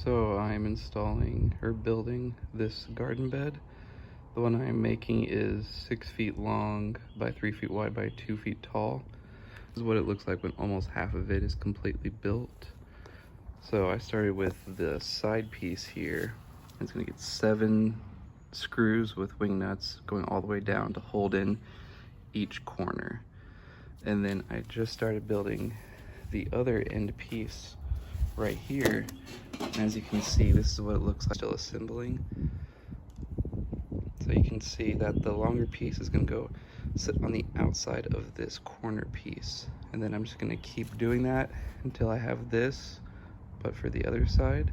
So I'm installing or building this garden bed. The one I'm making is 6 feet long by 3 feet wide by 2 feet tall. This is what it looks like when almost half of it is completely built. So I started with the side piece here. It's gonna get 7 screws with wing nuts going all the way down to hold in each corner. And then I just started building the other end piece right here. And as you can see, this is what it looks like still assembling. So you can see that the longer piece is going to go sit on the outside of this corner piece. And then I'm just going to keep doing that until I have this, but for the other side.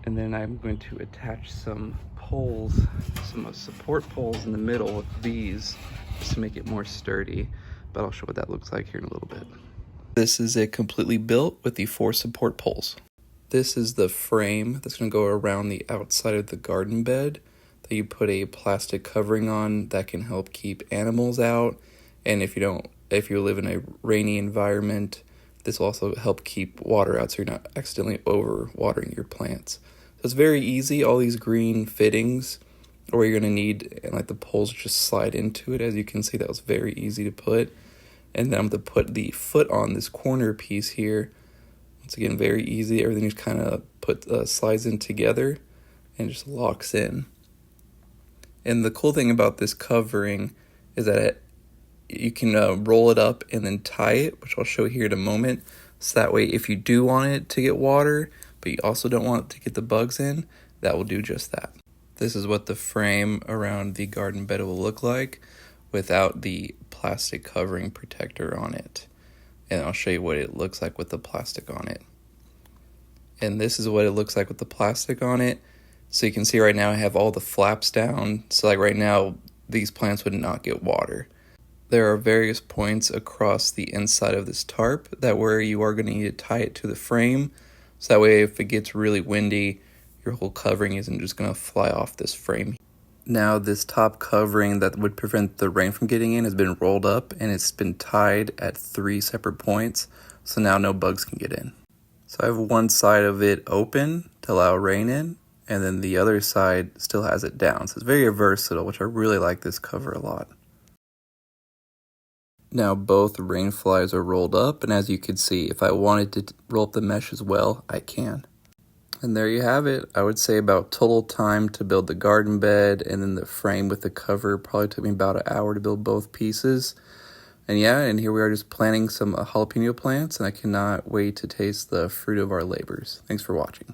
And then I'm going to attach some poles, some support poles in the middle with these, just to make it more sturdy. But I'll show what that looks like here in a little bit. This is it completely built with the 4 support poles. This is the frame that's going to go around the outside of the garden bed that you put a plastic covering on that can help keep animals out. And if you live in a rainy environment, this will also help keep water out so you're not accidentally over watering your plants. So it's very easy. All these green fittings are what you're going to need, and like the poles just slide into it. As you can see, that was very easy to put. And then I'm going to put the foot on this corner piece here. Once again, very easy. Everything just kind of slides in together and just locks in. And the cool thing about this covering is that you can roll it up and then tie it, which I'll show here in a moment. So that way, if you do want it to get water, but you also don't want it to get the bugs in, that will do just that. This is what the frame around the garden bed will look like without the plastic covering protector on it. And I'll show you what it looks like with the plastic on it. And this is what it looks like with the plastic on it. So you can see right now I have all the flaps down. So like right now, these plants would not get water. There are various points across the inside of this tarp that where you are going to need to tie it to the frame. So that way if it gets really windy, your whole covering isn't just going to fly off this frame. Now this top covering that would prevent the rain from getting in has been rolled up and it's been tied at 3 separate points, so now no bugs can get in. So I have one side of it open to allow rain in, and then the other side still has it down. So it's very versatile, which I really like this cover a lot. Now both rain flies are rolled up, and as you can see, if I wanted to roll up the mesh as well, I can. And there you have it. I would say about total time to build the garden bed and then the frame with the cover probably took me about an hour to build both pieces. And yeah, and here we are just planting some jalapeno plants, and I cannot wait to taste the fruit of our labors. Thanks for watching.